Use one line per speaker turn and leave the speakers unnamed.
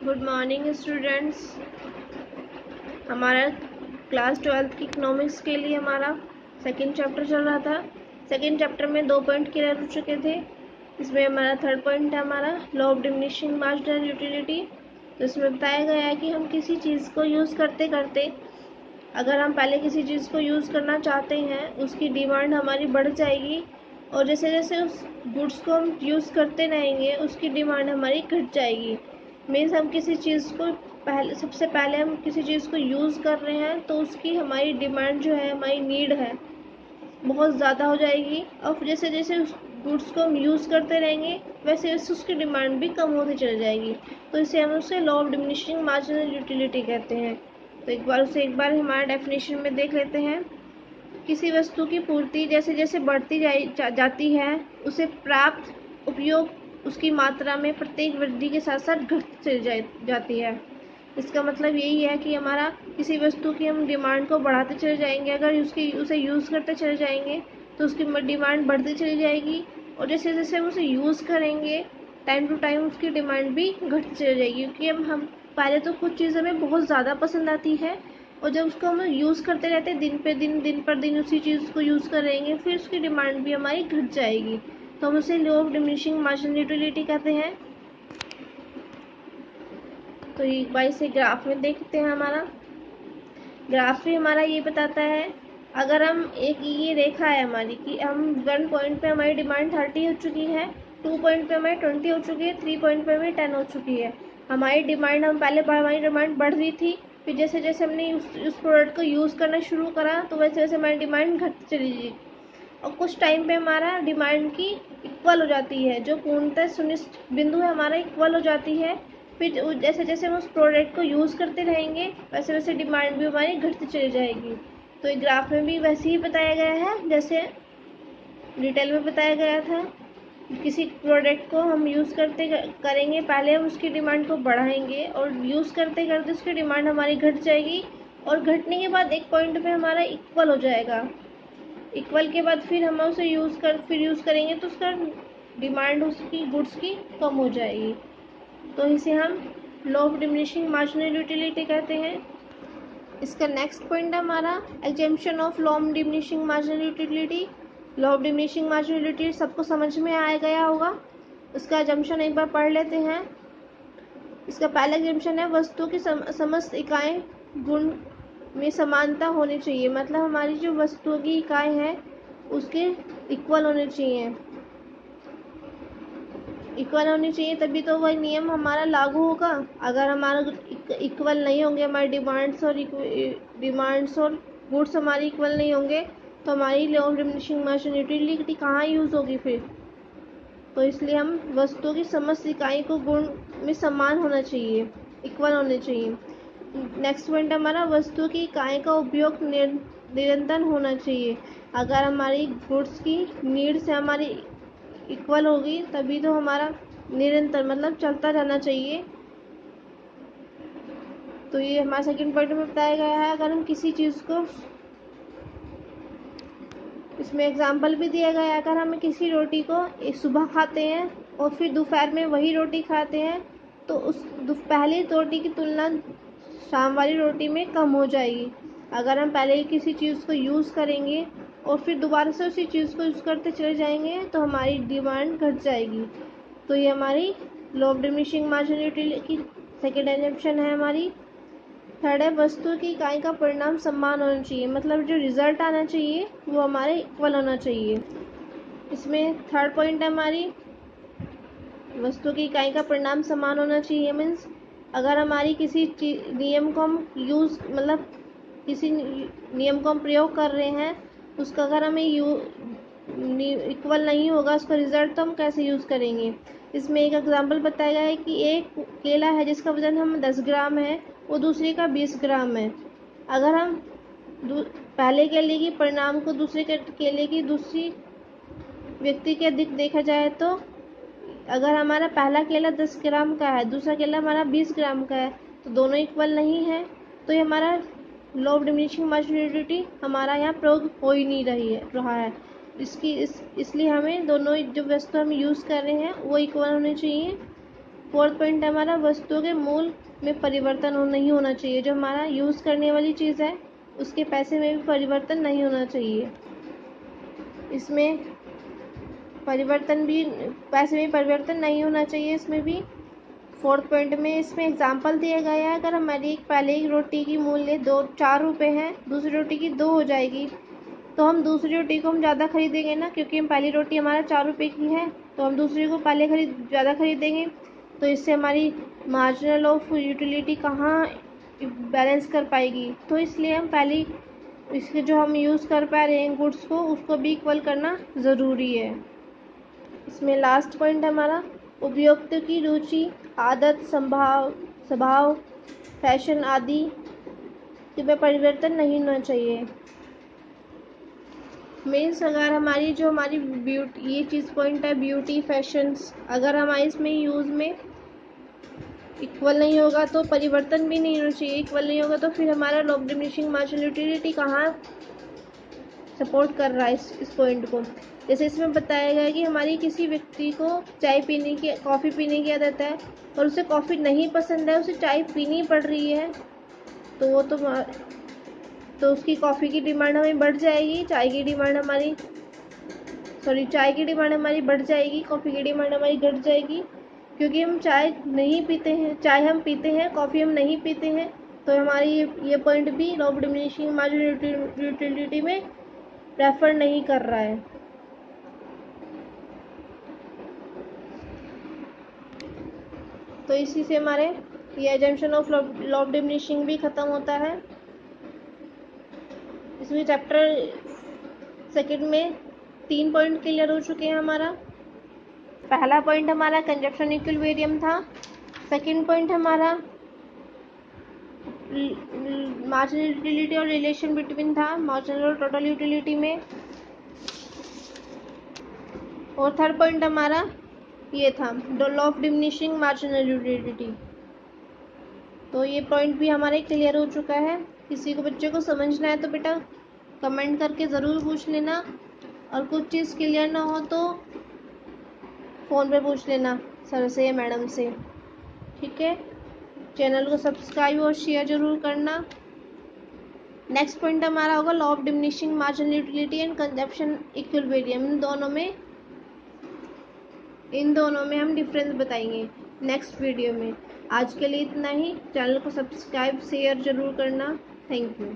Good morning students. हमारा class 12th की economics के लिए हमारा सेकंड चैप्टर चल रहा था। सेकंड चैप्टर में 2 पॉइंट क्लियर हो चुके थे। इसमें हमारा थर्ड पॉइंट है हमारा law of diminishing marginal utility. तो इसमें बताया गया है कि हम किसी चीज़ को यूज़ करते करते अगर हम पहले किसी चीज़ को यूज़ करना चाहते हैं उसकी डिमांड हमारी बढ़ जाएगी, और जैसे जैसे उस गुड्स को हम यूज़ करते रहेंगे उसकी डिमांड हमारी घट जाएगी। मीन्स हम किसी चीज़ को सबसे पहले हम किसी चीज़ को यूज़ कर रहे हैं तो उसकी हमारी डिमांड जो है, हमारी नीड है, बहुत ज़्यादा हो जाएगी। और जैसे जैसे उस गुड्स को हम यूज़ करते रहेंगे वैसे वैसे उसकी डिमांड भी कम होती चली जाएगी। तो इसे हम उसे law of diminishing marginal utility कहते हैं। तो एक बार हमारा डेफिनेशन में देख लेते हैं। किसी वस्तु की पूर्ति जैसे जैसे बढ़ती जाती है उसे प्राप्त उपयोग उसकी मात्रा में प्रत्येक वृद्धि के साथ साथ घटती चली जाती है। इसका मतलब यही है कि हमारा किसी वस्तु की हम डिमांड को बढ़ाते चले जाएंगे, अगर उसे यूज़ करते चले जाएंगे तो उसकी डिमांड बढ़ती चली जाएगी, और जैसे जैसे हम उसे यूज़ करेंगे टाइम टू टाइम उसकी डिमांड भी घटती चली जाएगी। क्योंकि हम पहले तो कुछ चीज़ हमें बहुत ज़्यादा पसंद आती है, और जब उसको हम यूज़ करते रहते हैं दिन पर दिन उसी चीज़ को यूज़ करेंगे फिर उसकी डिमांड भी हमारी घट जाएगी। तो हम उसे law of diminishing marginal utility कहते हैं। तो एक बार इसे ग्राफ में देखते हैं। हमारा ग्राफ भी हमारा ये बताता है, अगर हम ये रेखा है हमारी कि हम 1 पॉइंट पे हमारी डिमांड 30 हो चुकी है, 2 पॉइंट पे हमारी 20 हो चुकी है, 3 पॉइंट पे हमारी 10 हो चुकी है। हमारी डिमांड हमारी डिमांड बढ़ रही थी, फिर जैसे जैसे हमने उस प्रोडक्ट को यूज़ करना शुरू करा तो वैसे वैसे हमारी डिमांड घटती चली गई, और कुछ टाइम पे हमारा डिमांड की इक्वल हो जाती है, जो पूर्णतः सुनिश्चित बिंदु है हमारा इक्वल हो जाती है। फिर जैसे जैसे हम उस प्रोडक्ट को यूज़ करते रहेंगे वैसे वैसे डिमांड भी हमारी घटती चली जाएगी। तो एक ग्राफ में भी वैसे ही बताया गया है जैसे डिटेल में बताया गया था। किसी प्रोडक्ट को हम यूज़ करते करेंगे, पहले हम उसकी डिमांड को बढ़ाएंगे और यूज़ करते करते उसकी डिमांड हमारी घट जाएगी, और घटने के बाद एक पॉइंट पे हमारा इक्वल हो जाएगा। इक्वल के बाद फिर हम उसे यूज़ करेंगे तो उसका डिमांड उसकी गुड्स की कम हो जाएगी। तो इसे हम law of diminishing marginal utility कहते हैं। इसका नेक्स्ट पॉइंट है हमारा exemption of law of diminishing marginal utility. Law of diminishing marginal utility सबको समझ में आ गया होगा। इसका एग्जेम्पशन एक बार पढ़ लेते हैं। इसका पहला एग्जेम्पशन है, वस्तु की समस्त इकाएं गुण में समानता होनी चाहिए। मतलब हमारी जो वस्तु की इकाई है उसके इक्वल होने चाहिए, तभी तो वह नियम हमारा लागू होगा। अगर हमारा इक्वल नहीं होंगे, हमारे डिमांड्स और गुड्स हमारी इक्वल नहीं होंगे तो हमारी law of diminishing marginal utility कहाँ यूज़ होगी फिर। तो इसलिए हम वस्तु की समस्त इकाई को गुण में समान होना चाहिए, इक्वल होने चाहिए। नेक्स्ट पॉइंट हमारा, वस्तु की इकाई का उपयोग निरंतर होना चाहिए। अगर हमारी गुड्स की नीड से हमारी इक्वल होगी तभी तो हमारा निरंतर मतलब चलता रहना चाहिए। तो ये हमारा सेकंड पॉइंट में बताया गया है। अगर हम किसी चीज़ को, इसमें एग्जाम्पल भी दिया गया है, अगर हम किसी रोटी को सुबह खाते हैं और फिर दोपहर में वही रोटी खाते हैं तो उस पहली रोटी की तुलना शाम वाली रोटी में कम हो जाएगी। अगर हम पहले किसी चीज़ को यूज़ करेंगे और फिर दोबारा से उसी चीज़ को यूज़ करते चले जाएंगे तो हमारी डिमांड घट जाएगी। तो ये हमारी law of diminishing marginal utility की सेकेंड एग्जेम्पशन है हमारी। थर्ड है, वस्तु की इकाई का परिणाम समान होना चाहिए। मतलब जो रिजल्ट आना चाहिए वो हमारे इक्वल होना चाहिए। इसमें थर्ड पॉइंट है हमारी, वस्तु की इकाई का परिणाम समान होना चाहिए। मीन्स अगर हमारी किसी नियम को हम किसी नियम को हम प्रयोग कर रहे हैं उसका अगर हमें इक्वल नहीं होगा उसका रिजल्ट, तो हम कैसे यूज़ करेंगे। इसमें एक एग्जांपल बताया गया है कि एक केला है जिसका वजन हम 10 ग्राम है, वो दूसरे का 20 ग्राम है। अगर हम पहले केले के परिणाम को दूसरे केले की दूसरी व्यक्ति के अधिक देखा जाए तो अगर हमारा पहला केला 10 ग्राम का है, दूसरा केला हमारा 20 ग्राम का है, तो दोनों इक्वल नहीं है। तो ये हमारा law of diminishing marginal utility हमारा यहाँ प्रयोग हो ही नहीं रहा है। इसलिए हमें दोनों जो वस्तु हम यूज़ कर रहे हैं वो इक्वल होने चाहिए। फोर्थ पॉइंट है हमारा वस्तुओं के मूल्य में परिवर्तन नहीं होना चाहिए। जो हमारा यूज़ करने वाली चीज़ है उसके पैसे में भी परिवर्तन नहीं होना चाहिए। इसमें परिवर्तन भी, पैसे में परिवर्तन नहीं होना चाहिए इसमें भी। फोर्थ पॉइंट में इसमें एग्जाम्पल दिया गया है, अगर हमारी पहले एक रोटी की मूल्य 4 रुपये है, दूसरी रोटी की 2 हो जाएगी, तो हम दूसरी रोटी को हम ज़्यादा खरीदेंगे ना, क्योंकि हम पहली रोटी हमारा 4 रुपये की है तो हम दूसरी को पहले ज़्यादा खरीदेंगे। तो इससे हमारी मार्जिनल ऑफ यूटिलिटी कहाँ बैलेंस कर पाएगी। तो इसलिए हम पहले इसके जो हम यूज़ कर पा रहे हैं गुड्स को, उसको भी इक्वल करना ज़रूरी है। इसमें लास्ट पॉइंट है हमारा उपभोक्ता की रुचि, आदत, स्वभाव, फैशन आदि में परिवर्तन नहीं होना चाहिए। मीन्स अगर हमारी जो हमारी ब्यूटी, ये चीज़ पॉइंट है ब्यूटी फैशंस, अगर हमारे इसमें यूज़ में इक्वल नहीं होगा तो परिवर्तन भी नहीं होना चाहिए। इक्वल नहीं होगा तो फिर हमारा law of diminishing marginal utility कहाँ सपोर्ट कर रहा है इस पॉइंट को। जैसे इसमें बताया गया है कि हमारी किसी व्यक्ति को चाय पीने की, कॉफ़ी पीने की आदत है और उसे कॉफ़ी नहीं पसंद है, उसे चाय पीनी पड़ रही है, तो वो तो उसकी कॉफ़ी की डिमांड हमें बढ़ जाएगी, चाय की डिमांड हमारी बढ़ जाएगी, कॉफ़ी की डिमांड हमारी घट जाएगी। क्योंकि हम चाय नहीं पीते हैं, चाय हम पीते हैं, कॉफ़ी हम नहीं पीते हैं। तो हमारी ये पॉइंट भी law of diminishing marginal utility में रेफर नहीं कर रहा है। तो इसी से हमारे ये assumption of law of diminishing भी ख़त्म होता है। इसमें चैप्टर सेकंड में 3 पॉइंट क्लियर हो चुके हैं हमारा। पहला पॉइंट हमारा कंजप्शन इक्विलिब्रियम था। सेकंड पॉइंट हमारा मार्जिनल यूटिलिटी और रिलेशन बिटवीन था मार्जिनल और टोटल यूटिलिटी में। और थर्ड पॉइंट हमारा ये था law of diminishing marginal utility. तो ये पॉइंट भी हमारे क्लियर हो चुका है। किसी को बच्चे को समझना है तो बेटा कमेंट करके ज़रूर पूछ लेना, और कुछ चीज़ क्लियर ना हो तो फ़ोन पे पूछ लेना सर से या मैडम से। ठीक है, चैनल को सब्सक्राइब और शेयर ज़रूर करना। नेक्स्ट पॉइंट हमारा होगा law of diminishing marginal utility and consumption equilibrium. इन दोनों में हम डिफरेंस बताएंगे नेक्स्ट वीडियो में। आज के लिए इतना ही। चैनल को सब्सक्राइब शेयर ज़रूर करना। Thank you.